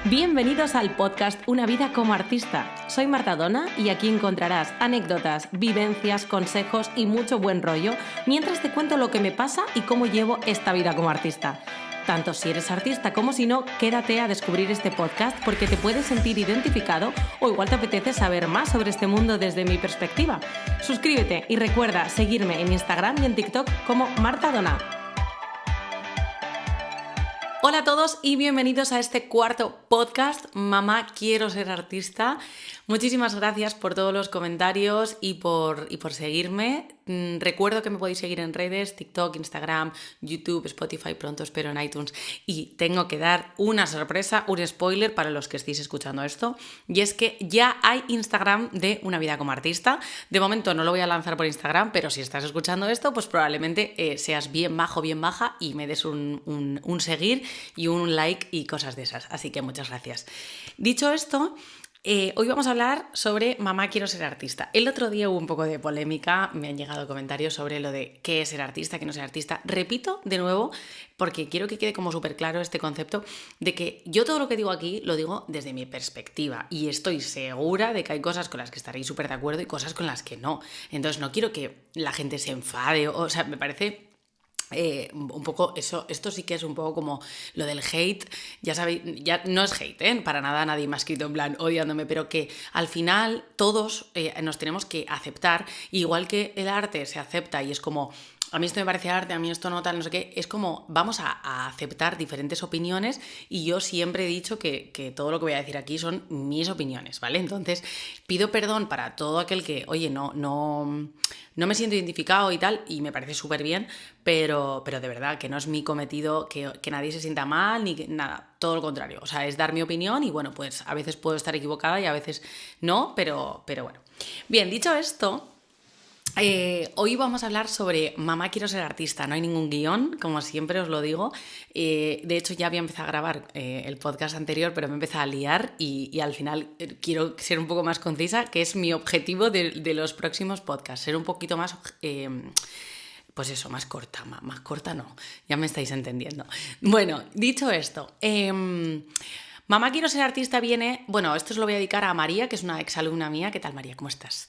Bienvenidos al podcast Una vida como artista. Soy Marta Dona y aquí encontrarás anécdotas, vivencias, consejos y mucho buen rollo mientras te cuento lo que me pasa y cómo llevo esta vida como artista. Tanto si eres artista como si no, quédate a descubrir este podcast porque te puedes sentir identificado o igual te apetece saber más sobre este mundo desde mi perspectiva. Suscríbete y recuerda seguirme en Instagram y en TikTok como Marta Dona. Hola a todos y bienvenidos a este cuarto podcast, Mamá Quiero Ser Artista. Muchísimas gracias por todos los comentarios y por seguirme. Recuerdo que me podéis seguir en redes, TikTok, Instagram, YouTube, Spotify, pronto espero en iTunes. Y tengo que dar una sorpresa, un spoiler para los que estéis escuchando esto. Y es que ya hay Instagram de Una Vida como Artista. De momento no lo voy a lanzar por Instagram, pero si estás escuchando esto, pues probablemente seas bien majo, bien maja y me des un seguir y un like y cosas de esas. Así que muchas gracias. Dicho esto, hoy vamos a hablar sobre Mamá Quiero Ser Artista. El otro día hubo un poco de polémica, me han llegado comentarios sobre lo de qué es ser artista, qué no ser artista. Repito de nuevo, porque quiero que quede como súper claro este concepto de que yo todo lo que digo aquí lo digo desde mi perspectiva y estoy segura de que hay cosas con las que estaréis súper de acuerdo y cosas con las que no. Entonces no quiero que la gente se enfade, o sea, me parece... un poco eso, esto sí que es un poco como lo del hate, ya sabéis, ya no es hate, para nada nadie me ha escrito en plan odiándome, pero que al final todos nos tenemos que aceptar, igual que el arte se acepta y es como a mí esto me parece arte, a mí esto no tal, no sé qué, es como vamos a aceptar diferentes opiniones y yo siempre he dicho que todo lo que voy a decir aquí son mis opiniones, ¿vale? Entonces pido perdón para todo aquel que, oye, no me siento identificado y tal, y me parece súper bien, pero de verdad que no es mi cometido que nadie se sienta mal, ni que, nada, todo lo contrario. O sea, es dar mi opinión y bueno, pues a veces puedo estar equivocada y a veces no, pero bueno. Bien, dicho esto... hoy vamos a hablar sobre Mamá Quiero Ser Artista. No hay ningún guión, como siempre os lo digo. De hecho, ya había empezado a grabar el podcast anterior, pero me he empezado a liar y al final quiero ser un poco más concisa, que es mi objetivo de los próximos podcasts. Ser un poquito más... pues eso, más corta no, ya me estáis entendiendo. Bueno, dicho esto... Mamá Quiero Ser Artista viene... Bueno, esto se lo voy a dedicar a María, que es una exalumna mía. ¿Qué tal, María? ¿Cómo estás?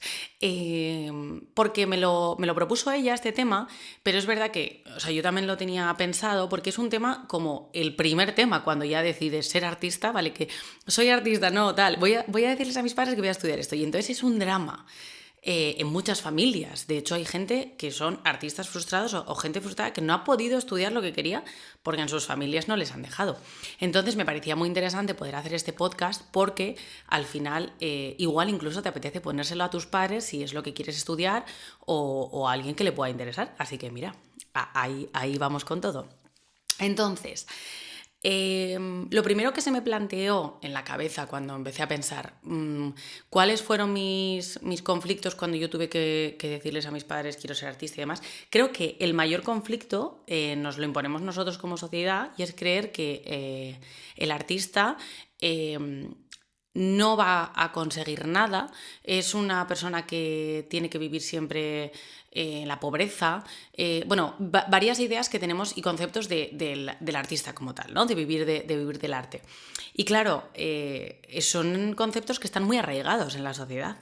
Porque me lo propuso ella este tema, pero es verdad que, o sea, yo también lo tenía pensado porque es un tema como el primer tema cuando ya decides ser artista, ¿vale? Que soy artista, no, tal. Voy a decirles a mis padres que voy a estudiar esto y entonces es un drama. En muchas familias. De hecho, hay gente que son artistas frustrados o gente frustrada que no ha podido estudiar lo que quería porque en sus familias no les han dejado. Entonces me parecía muy interesante poder hacer este podcast porque al final igual incluso te apetece ponérselo a tus padres si es lo que quieres estudiar o a alguien que le pueda interesar. Así que mira, ahí vamos con todo. Entonces... lo primero que se me planteó en la cabeza cuando empecé a pensar cuáles fueron mis conflictos cuando yo tuve que decirles a mis padres quiero ser artista y demás, creo que el mayor conflicto nos lo imponemos nosotros como sociedad y es creer que el artista no va a conseguir nada, es una persona que tiene que vivir siempre en la pobreza, varias ideas que tenemos y conceptos del artista como tal, ¿no? De vivir del arte. Y claro, son conceptos que están muy arraigados en la sociedad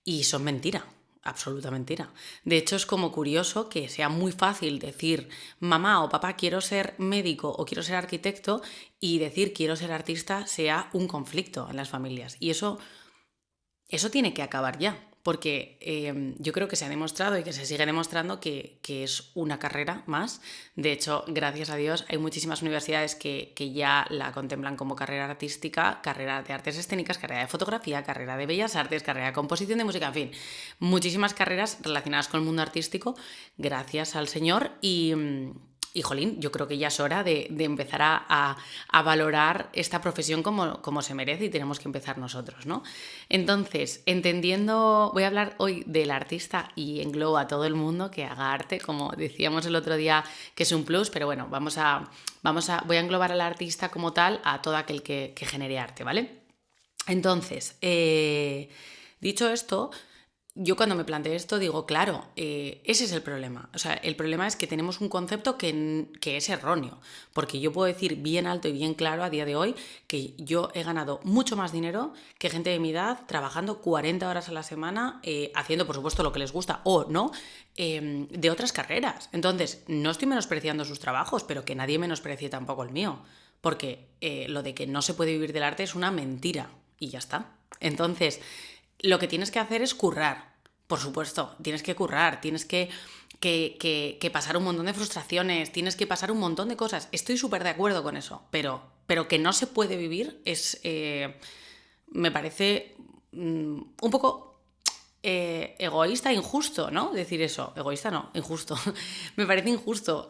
y son mentira. Absoluta mentira. De hecho, es como curioso que sea muy fácil decir mamá o papá quiero ser médico o quiero ser arquitecto y decir quiero ser artista sea un conflicto en las familias. Y eso tiene que acabar ya, porque yo creo que se ha demostrado y que se sigue demostrando que es una carrera más. De hecho, gracias a Dios, hay muchísimas universidades que ya la contemplan como carrera artística, carrera de artes escénicas, carrera de fotografía, carrera de bellas artes, carrera de composición de música, en fin, muchísimas carreras relacionadas con el mundo artístico, gracias al Señor. Y jolín, yo creo que ya es hora de empezar a valorar esta profesión como se merece y tenemos que empezar nosotros, ¿no? Entonces, voy a hablar hoy del artista y englobo a todo el mundo que haga arte, como decíamos el otro día que es un plus, pero bueno, voy a englobar al artista como tal a todo aquel que genere arte, ¿vale? Entonces, dicho esto... yo cuando me planteé esto digo, claro, ese es el problema. O sea, el problema es que tenemos un concepto que es erróneo, porque yo puedo decir bien alto y bien claro a día de hoy que yo he ganado mucho más dinero que gente de mi edad trabajando 40 horas a la semana, haciendo por supuesto lo que les gusta o no, de otras carreras. Entonces, no estoy menospreciando sus trabajos, pero que nadie menosprecie tampoco el mío, porque lo de que no se puede vivir del arte es una mentira y ya está. Entonces, lo que tienes que hacer es currar, por supuesto, tienes que currar, tienes que pasar un montón de frustraciones, tienes que pasar un montón de cosas. Estoy súper de acuerdo con eso, pero que no se puede vivir me parece un poco egoísta e injusto, ¿no? Decir eso, egoísta no, injusto. Me parece injusto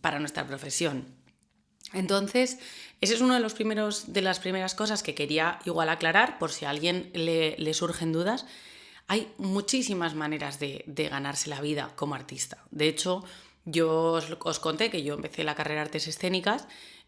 para nuestra profesión. Entonces, ese es uno de las primeras cosas que quería igual aclarar, por si a alguien le surgen dudas. Hay muchísimas maneras de ganarse la vida como artista. De hecho, yo os conté que yo empecé la carrera de artes escénicas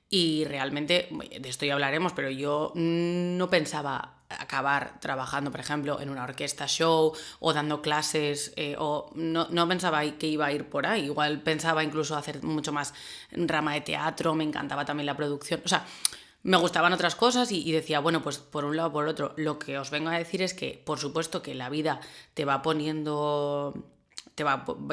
y realmente, de esto ya hablaremos, pero yo no pensaba acabar trabajando, por ejemplo, en una orquesta show o dando clases, o no pensaba que iba a ir por ahí. Igual pensaba incluso hacer mucho más rama de teatro, me encantaba también la producción. O sea, me gustaban otras cosas y decía, bueno, pues por un lado o por otro. Lo que os vengo a decir es que, por supuesto, que la vida te va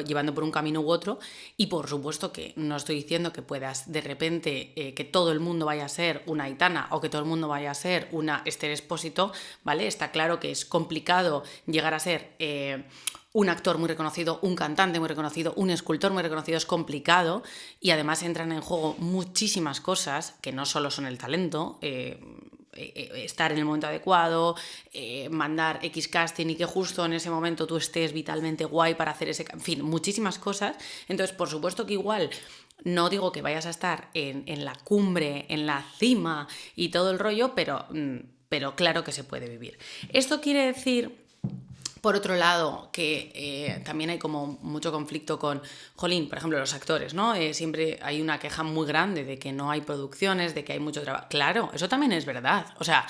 llevando por un camino u otro, y por supuesto que no estoy diciendo que puedas de repente que todo el mundo vaya a ser una Aitana o que todo el mundo vaya a ser una Esther Expósito, ¿vale? Está claro que es complicado llegar a ser un actor muy reconocido, un cantante muy reconocido, un escultor muy reconocido, es complicado, y además entran en juego muchísimas cosas que no solo son el talento, estar en el momento adecuado, mandar X casting y que justo en ese momento tú estés vitalmente guay para hacer ese... En fin, muchísimas cosas. Entonces, por supuesto que igual no digo que vayas a estar en la cumbre, en la cima y todo el rollo, pero claro que se puede vivir. Esto quiere decir... Por otro lado, que también hay como mucho conflicto con, jolín, por ejemplo, los actores, ¿no? Siempre hay una queja muy grande de que no hay producciones, de que hay mucho trabajo. Claro, eso también es verdad. O sea,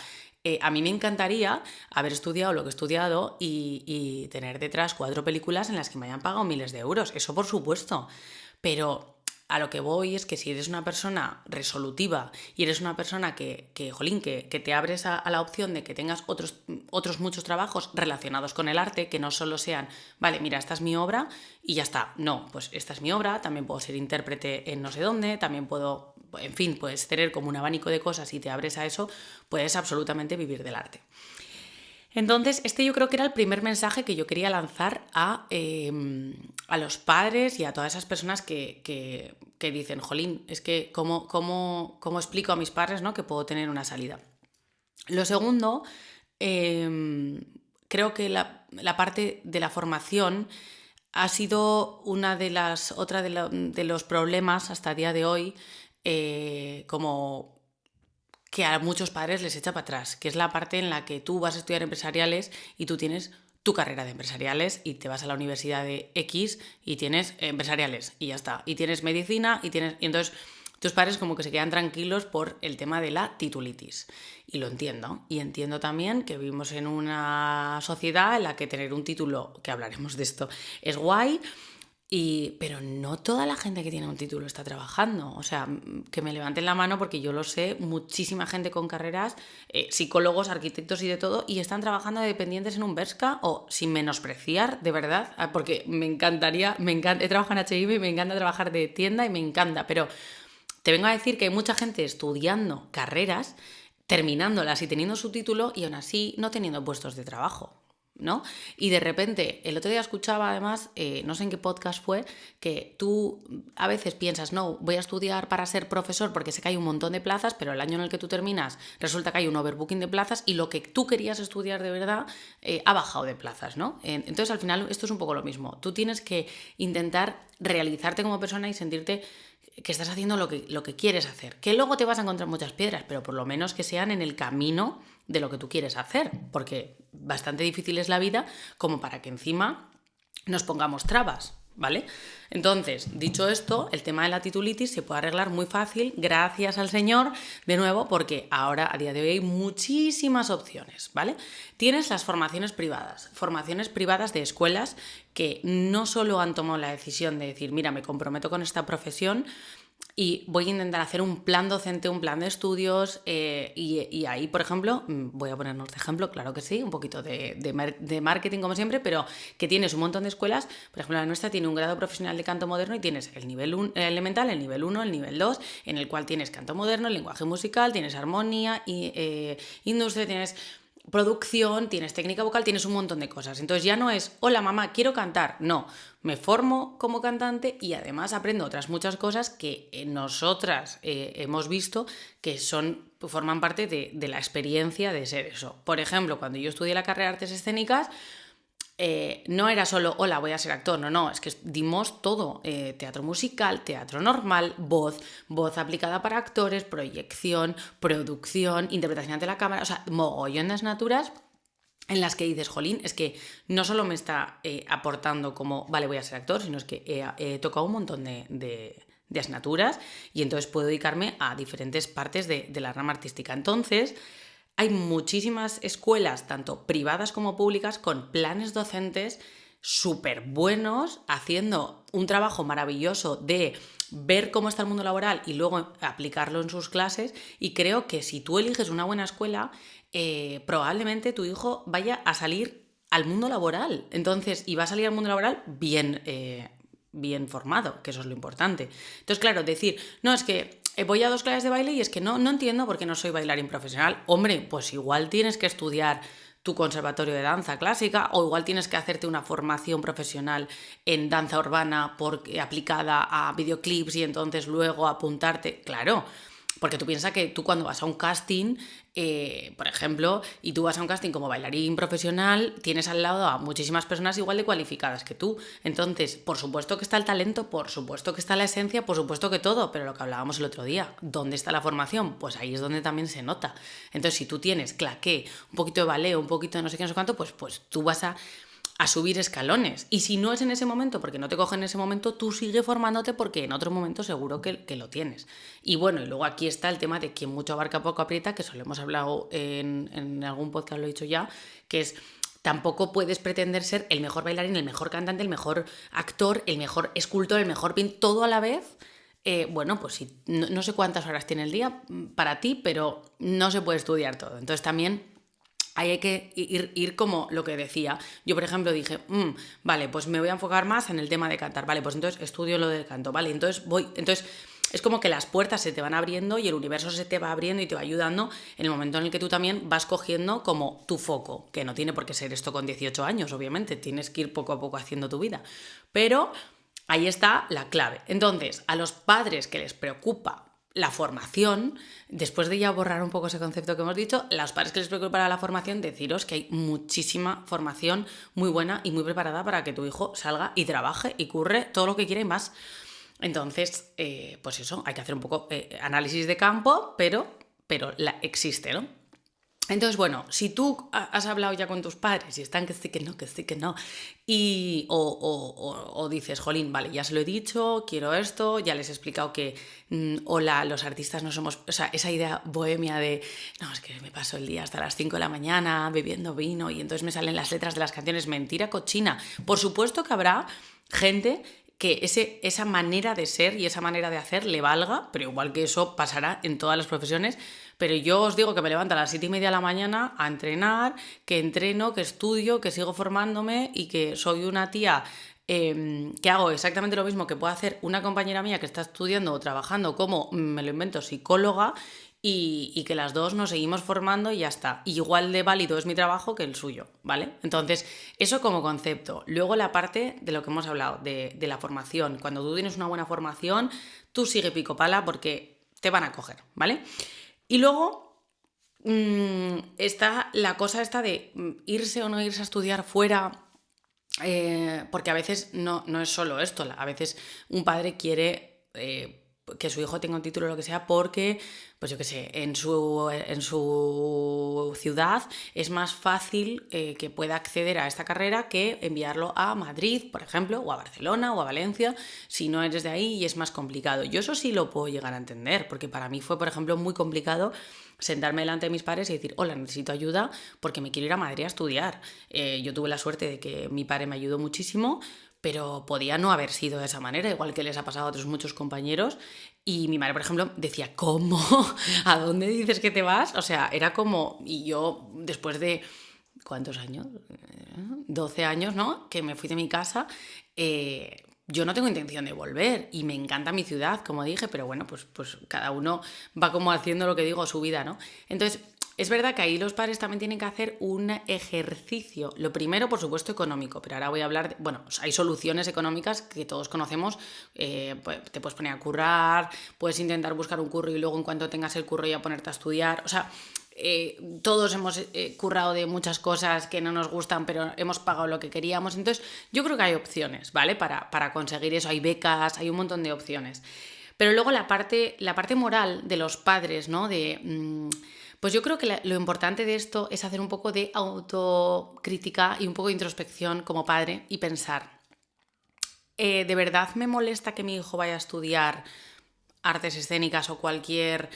a mí me encantaría haber estudiado lo que he estudiado y tener detrás 4 películas en las que me hayan pagado miles de euros. Eso por supuesto. Pero a lo que voy es que si eres una persona resolutiva y eres una persona jolín, que te abres a la opción de que tengas otros muchos trabajos relacionados con el arte, que no solo sean, vale, mira, esta es mi obra y ya está. No, pues esta es mi obra, también puedo ser intérprete en no sé dónde, también puedo, en fin, puedes tener como un abanico de cosas y te abres a eso, puedes absolutamente vivir del arte. Entonces, yo creo que era el primer mensaje que yo quería lanzar a los padres y a todas esas personas que dicen, jolín, es que ¿cómo explico a mis padres, ¿no?, que puedo tener una salida? Lo segundo, creo que la parte de la formación ha sido otra de los problemas hasta el día de hoy, como que a muchos padres les echa para atrás, que es la parte en la que tú vas a estudiar empresariales y tú tienes tu carrera de empresariales y te vas a la universidad de X y tienes empresariales y ya está, y tienes medicina y entonces tus padres como que se quedan tranquilos por el tema de la titulitis. Y lo entiendo. Y entiendo también que vivimos en una sociedad en la que tener un título, que hablaremos de esto, es guay. Pero no toda la gente que tiene un título está trabajando. O sea, que me levanten la mano porque yo lo sé, muchísima gente con carreras, psicólogos, arquitectos y de todo, y están trabajando de dependientes en un Bershka, o sin menospreciar, de verdad, porque he trabajado en H&M y me encanta trabajar de tienda y me encanta, pero te vengo a decir que hay mucha gente estudiando carreras, terminándolas y teniendo su título y aún así no teniendo puestos de trabajo, ¿no? Y de repente, el otro día escuchaba además, no sé en qué podcast fue, que tú a veces piensas, no, voy a estudiar para ser profesor porque sé que hay un montón de plazas, pero el año en el que tú terminas resulta que hay un overbooking de plazas y lo que tú querías estudiar de verdad ha bajado de plazas, ¿no? Entonces al final esto es un poco lo mismo. Tú tienes que intentar realizarte como persona y sentirte que estás haciendo lo que quieres hacer. Que luego te vas a encontrar muchas piedras, pero por lo menos que sean en el camino de lo que tú quieres hacer, porque bastante difícil es la vida como para que encima nos pongamos trabas, ¿vale? Entonces, dicho esto, el tema de la titulitis se puede arreglar muy fácil, gracias al Señor, de nuevo, porque ahora, a día de hoy, hay muchísimas opciones, ¿vale? Tienes las formaciones privadas de escuelas que no solo han tomado la decisión de decir, mira, me comprometo con esta profesión y voy a intentar hacer un plan docente, un plan de estudios, y ahí, por ejemplo, voy a ponernos de ejemplo, claro que sí, un poquito de marketing como siempre, pero que tienes un montón de escuelas. Por ejemplo, la nuestra tiene un grado profesional de canto moderno y tienes el nivel elemental, el nivel 1, el nivel 2, en el cual tienes canto moderno, lenguaje musical, tienes armonía, y industria, tienes producción, tienes técnica vocal, tienes un montón de cosas. Entonces ya no es, hola mamá, quiero cantar. No, me formo como cantante y además aprendo otras muchas cosas que nosotras hemos visto que forman parte de la experiencia de ser eso. Por ejemplo, cuando yo estudié la carrera de artes escénicas, no era solo, hola, voy a ser actor, no, es que dimos todo, teatro musical, teatro normal, voz aplicada para actores, proyección, producción, interpretación ante la cámara, o sea, mogollón de asignaturas en las que dices, jolín, es que no solo me está aportando como, vale, voy a ser actor, sino es que he tocado un montón de asignaturas y entonces puedo dedicarme a diferentes partes de la rama artística. Entonces, hay muchísimas escuelas, tanto privadas como públicas, con planes docentes súper buenos, haciendo un trabajo maravilloso de ver cómo está el mundo laboral y luego aplicarlo en sus clases. Y creo que si tú eliges una buena escuela, probablemente tu hijo vaya a salir al mundo laboral. Entonces, y va a salir al mundo laboral bien formado, que eso es lo importante. Entonces, claro, decir, no, es que voy a 2 clases de baile y es que no entiendo por qué no soy bailarín profesional. Hombre, pues igual tienes que estudiar tu conservatorio de danza clásica o igual tienes que hacerte una formación profesional en danza urbana aplicada a videoclips y entonces luego apuntarte. Claro, porque tú piensas que tú cuando vas a un casting, por ejemplo, y tú vas a un casting como bailarín profesional, tienes al lado a muchísimas personas igual de cualificadas que tú. Entonces, por supuesto que está el talento, por supuesto que está la esencia, por supuesto que todo, pero lo que hablábamos el otro día, ¿dónde está la formación? Pues ahí es donde también se nota. Entonces, si tú tienes claqué, un poquito de ballet, un poquito de no sé qué, no sé cuánto, pues tú vas a subir escalones. Y si no es en ese momento, porque no te cogen en ese momento, tú sigue formándote porque en otro momento seguro que lo tienes. Y bueno, y luego aquí está el tema de quien mucho abarca poco aprieta, que eso lo hemos hablado en algún podcast, lo he dicho ya, que es, tampoco puedes pretender ser el mejor bailarín, el mejor cantante, el mejor actor, el mejor escultor, el mejor pintor, todo a la vez. Bueno, pues sí, no sé cuántas horas tiene el día para ti, pero no se puede estudiar todo. Entonces también ahí hay que ir como lo que decía. Yo, por ejemplo, dije, vale, pues me voy a enfocar más en el tema de cantar. Vale, pues entonces estudio lo del canto. Vale, entonces es como que las puertas se te van abriendo y el universo se te va abriendo y te va ayudando en el momento en el que tú también vas cogiendo como tu foco, que no tiene por qué ser esto con 18 años, obviamente, tienes que ir poco a poco haciendo tu vida. Pero ahí está la clave. Entonces, a los padres que les preocupa la formación, después de ya borrar un poco ese concepto que hemos dicho, los padres que les preocupa la formación, deciros que hay muchísima formación muy buena y muy preparada para que tu hijo salga y trabaje y curre todo lo que quiera y más. Entonces, pues eso, hay que hacer un poco análisis de campo, pero existe, ¿no? Entonces, bueno, si tú has hablado ya con tus padres y están que sí, que no, y, o dices, jolín, vale, ya se lo he dicho, quiero esto, ya les he explicado que, hola, los artistas no somos, o sea, esa idea bohemia de, no, es que me paso el día hasta las 5 de la mañana bebiendo vino y entonces me salen las letras de las canciones, mentira cochina. Por supuesto que habrá gente que esa manera de ser y esa manera de hacer le valga, pero igual que eso pasará en todas las profesiones. Pero yo os digo que me levanto a las 7:30 de la mañana a entrenar, que entreno, que estudio, que sigo formándome y que soy una tía que hago exactamente lo mismo que puede hacer una compañera mía que está estudiando o trabajando como, me lo invento, psicóloga, y que las dos nos seguimos formando y ya está. Y igual de válido es mi trabajo que el suyo, ¿vale? Entonces, eso como concepto. Luego la parte de lo que hemos hablado, de la formación. Cuando tú tienes una buena formación, tú sigue pico pala porque te van a coger, ¿vale? Y luego está la cosa esta de irse o no irse a estudiar fuera, porque a veces no es solo esto, a veces un padre quiere que su hijo tenga un título o lo que sea porque, pues yo qué sé, en su ciudad es más fácil que pueda acceder a esta carrera que enviarlo a Madrid, por ejemplo, o a Barcelona o a Valencia, si no eres de ahí y es más complicado. Yo eso sí lo puedo llegar a entender, porque para mí fue, por ejemplo, muy complicado sentarme delante de mis padres y decir, hola, necesito ayuda porque me quiero ir a Madrid a estudiar. Yo tuve la suerte de que mi padre me ayudó muchísimo, pero podía no haber sido de esa manera, igual que les ha pasado a otros muchos compañeros. Y mi madre, por ejemplo, decía, ¿cómo? ¿A dónde dices que te vas? O sea, era como... Y yo, después de... ¿Cuántos años? 12 años, ¿no? Que me fui de mi casa. Yo no tengo intención de volver y me encanta mi ciudad, como dije, pero bueno, pues cada uno va como haciendo lo que digo, su vida, ¿no? Entonces... Es verdad que ahí los padres también tienen que hacer un ejercicio. Lo primero, por supuesto, económico, pero ahora voy a hablar de... Bueno, hay soluciones económicas que todos conocemos. Pues te puedes poner a currar, puedes intentar buscar un curro y luego en cuanto tengas el curro ya ponerte a estudiar. O sea, todos hemos currado de muchas cosas que no nos gustan, pero hemos pagado lo que queríamos. Entonces, yo creo que hay opciones, ¿vale? Para conseguir eso. Hay becas, hay un montón de opciones. Pero luego la parte moral de los padres, ¿no? Pues yo creo que lo importante de esto es hacer un poco de autocrítica y un poco de introspección como padre y pensar, ¿de verdad me molesta que mi hijo vaya a estudiar artes escénicas o cualquier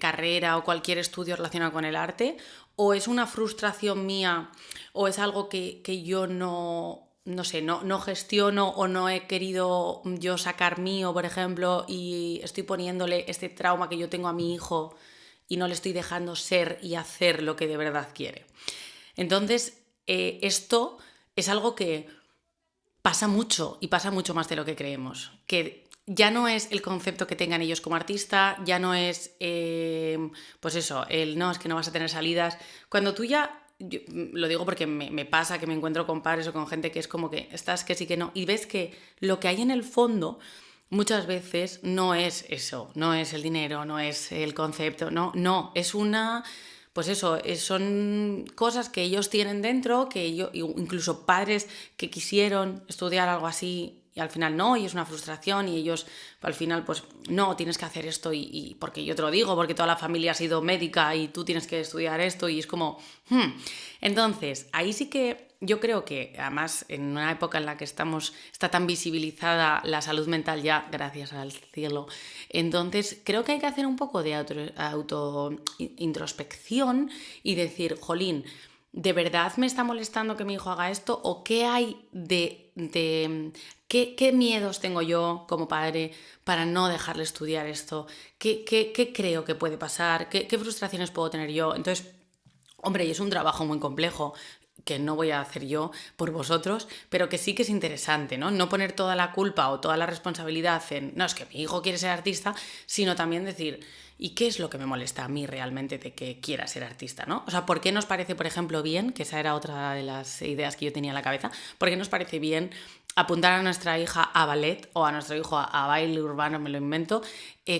carrera o cualquier estudio relacionado con el arte? ¿O es una frustración mía o es algo que yo no sé, no gestiono o no he querido yo sacar mío, por ejemplo, y estoy poniéndole este trauma que yo tengo a mi hijo y no le estoy dejando ser y hacer lo que de verdad quiere? Entonces, esto es algo que pasa mucho y pasa mucho más de lo que creemos, que ya no es el concepto que tengan ellos como artista, ya no es, pues eso, no, es que no vas a tener salidas. Cuando tú ya, yo lo digo porque me pasa que me encuentro con padres o con gente que es como que estás que sí que no, y ves que lo que hay en el fondo muchas veces no es eso, no es el dinero, no es el concepto, no, es una... Pues eso, son cosas que ellos tienen dentro, que incluso padres que quisieron estudiar algo así y al final no, y es una frustración y ellos al final pues no, tienes que hacer esto y porque yo te lo digo, porque toda la familia ha sido médica y tú tienes que estudiar esto y es como... Entonces, ahí sí que yo creo que además en una época en la que está tan visibilizada la salud mental ya, gracias al cielo, entonces creo que hay que hacer un poco de introspección y decir, jolín, ¿de verdad me está molestando que mi hijo haga esto? ¿O qué hay qué miedos tengo yo como padre para no dejarle estudiar esto? ¿Qué creo que puede pasar? ¿Qué frustraciones puedo tener yo? Entonces, hombre, y es un trabajo muy complejo que no voy a hacer yo por vosotros, pero que sí que es interesante, ¿no? No poner toda la culpa o toda la responsabilidad en, no, es que mi hijo quiere ser artista, sino también decir, ¿y qué es lo que me molesta a mí realmente de que quiera ser artista, ¿no? O sea, ¿por qué nos parece, por ejemplo, bien, que esa era otra de las ideas que yo tenía en la cabeza, ¿por qué nos parece bien apuntar a nuestra hija a ballet o a nuestro hijo a baile urbano, me lo invento,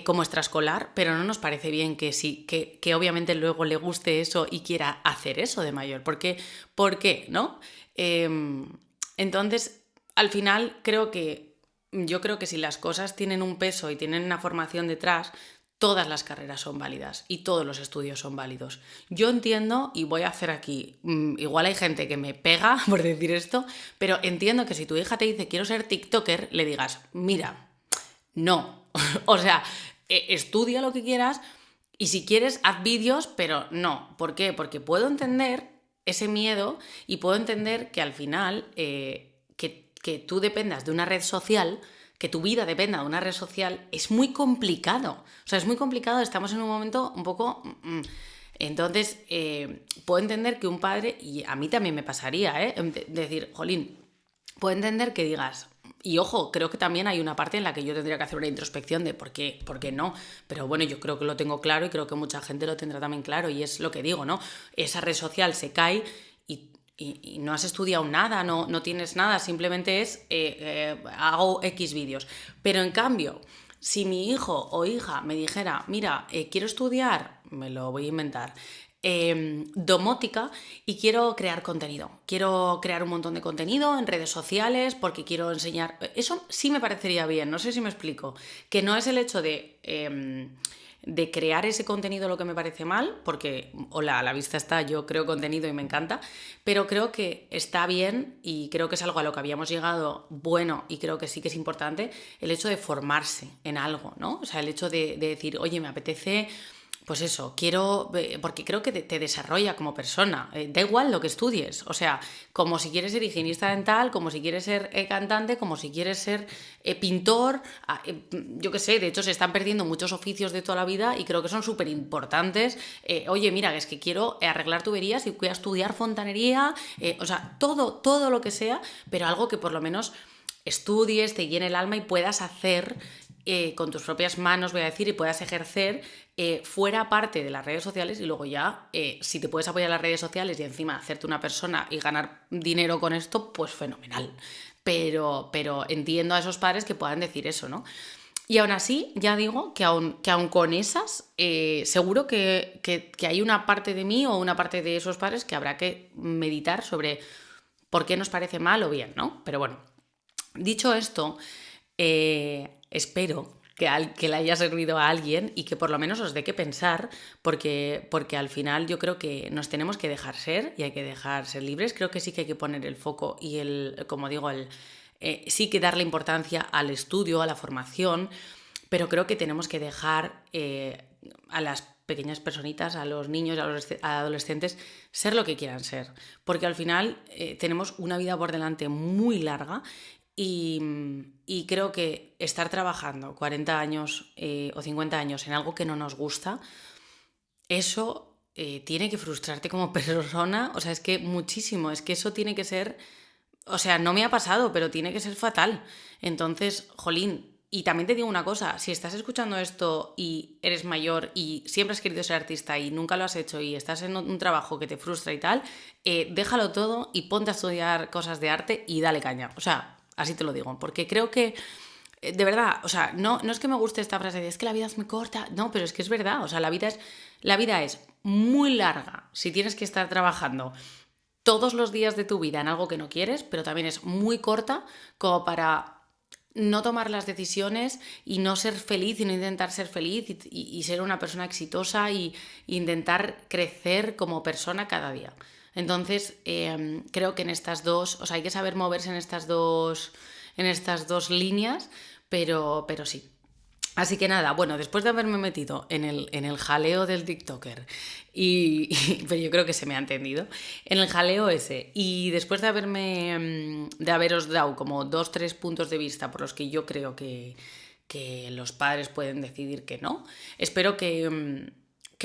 como extraescolar, pero no nos parece bien que sí, que obviamente luego le guste eso y quiera hacer eso de mayor? ¿Por qué? ¿No? Entonces, al final yo creo que si las cosas tienen un peso y tienen una formación detrás, todas las carreras son válidas y todos los estudios son válidos. Yo entiendo, y voy a hacer aquí, igual hay gente que me pega por decir esto, pero entiendo que si tu hija te dice quiero ser TikToker, le digas, mira, no. O sea, estudia lo que quieras y si quieres haz vídeos, pero no. ¿Por qué? Porque puedo entender ese miedo y puedo entender que al final que tú dependas de una red social, que tu vida dependa de una red social, es muy complicado. O sea, es muy complicado, estamos en un momento un poco... Entonces, puedo entender que un padre, y a mí también me pasaría, decir, jolín, puedo entender que digas... Y ojo, creo que también hay una parte en la que yo tendría que hacer una introspección de por qué no. Pero bueno, yo creo que lo tengo claro y creo que mucha gente lo tendrá también claro. Y es lo que digo, ¿no? Esa red social se cae y no has estudiado nada, no tienes nada, simplemente es hago X vídeos. Pero en cambio, si mi hijo o hija me dijera, mira, quiero estudiar, me lo voy a inventar, domótica y quiero crear contenido. Quiero crear un montón de contenido en redes sociales porque quiero enseñar. Eso sí me parecería bien, no sé si me explico. Que no es el hecho de crear ese contenido lo que me parece mal, porque, hola, a la vista está, yo creo contenido y me encanta, pero creo que está bien y creo que es algo a lo que habíamos llegado bueno y creo que sí que es importante el hecho de formarse en algo, ¿no? O sea, el hecho de decir, oye, me apetece. Pues eso, quiero, porque creo que te desarrolla como persona, da igual lo que estudies, o sea, como si quieres ser higienista dental, como si quieres ser cantante, como si quieres ser pintor, yo qué sé, de hecho se están perdiendo muchos oficios de toda la vida y creo que son súper importantes. Oye, mira, es que quiero arreglar tuberías y voy a estudiar fontanería, o sea, todo lo que sea, pero algo que por lo menos estudies, te llene el alma y puedas hacer con tus propias manos, voy a decir, y puedas ejercer fuera parte de las redes sociales y luego ya, si te puedes apoyar en las redes sociales y encima hacerte una persona y ganar dinero con esto, pues fenomenal. Pero entiendo a esos padres que puedan decir eso, ¿no? Y aún así, ya digo que aún con esas, seguro que hay una parte de mí o una parte de esos padres que habrá que meditar sobre por qué nos parece mal o bien, ¿no? Pero bueno, dicho esto, espero que le haya servido a alguien y que por lo menos os dé que pensar, porque al final yo creo que nos tenemos que dejar ser y hay que dejar ser libres. Creo que sí que hay que poner el foco y como digo, sí que darle importancia al estudio, a la formación, pero creo que tenemos que dejar a las pequeñas personitas, a los niños, a los adolescentes, ser lo que quieran ser. Porque al final tenemos una vida por delante muy larga y creo que estar trabajando 40 años o 50 años en algo que no nos gusta, eso tiene que frustrarte como persona. O sea, es que muchísimo, es que eso tiene que ser. O sea, no me ha pasado, pero tiene que ser fatal. Entonces, jolín, y también te digo una cosa, si estás escuchando esto y eres mayor y siempre has querido ser artista y nunca lo has hecho y estás en un trabajo que te frustra y tal, déjalo todo y ponte a estudiar cosas de arte y dale caña. O sea, así te lo digo, porque creo que, de verdad, o sea, no es que me guste esta frase de es que la vida es muy corta, no, pero es que es verdad, o sea, la vida es muy larga si tienes que estar trabajando todos los días de tu vida en algo que no quieres, pero también es muy corta como para no tomar las decisiones y no ser feliz y no intentar ser feliz y ser una persona exitosa y intentar crecer como persona cada día. Entonces, creo que en estas dos, o sea, hay que saber moverse en estas dos líneas, pero sí. Así que nada, bueno, después de haberme metido en el jaleo del TikToker, pero yo creo que se me ha entendido, en el jaleo ese, y después de haberos dado como 2, 3 puntos de vista por los que yo creo que los padres pueden decidir que no, espero que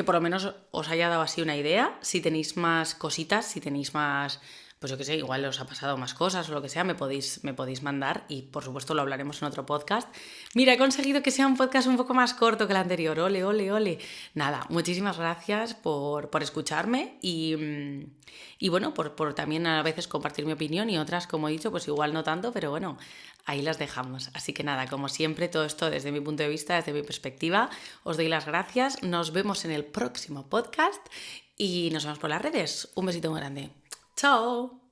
por lo menos os haya dado así una idea. Si tenéis más cositas, si tenéis más, pues yo qué sé, igual os ha pasado más cosas o lo que sea, me podéis mandar y por supuesto lo hablaremos en otro podcast. Mira, he conseguido que sea un podcast un poco más corto que el anterior, ole, ole, ole. Nada, muchísimas gracias por escucharme y bueno, por también a veces compartir mi opinión y otras, como he dicho, pues igual no tanto, pero bueno, ahí las dejamos. Así que nada, como siempre, todo esto desde mi punto de vista, desde mi perspectiva, os doy las gracias, nos vemos en el próximo podcast y nos vemos por las redes. Un besito muy grande. ¡Chao!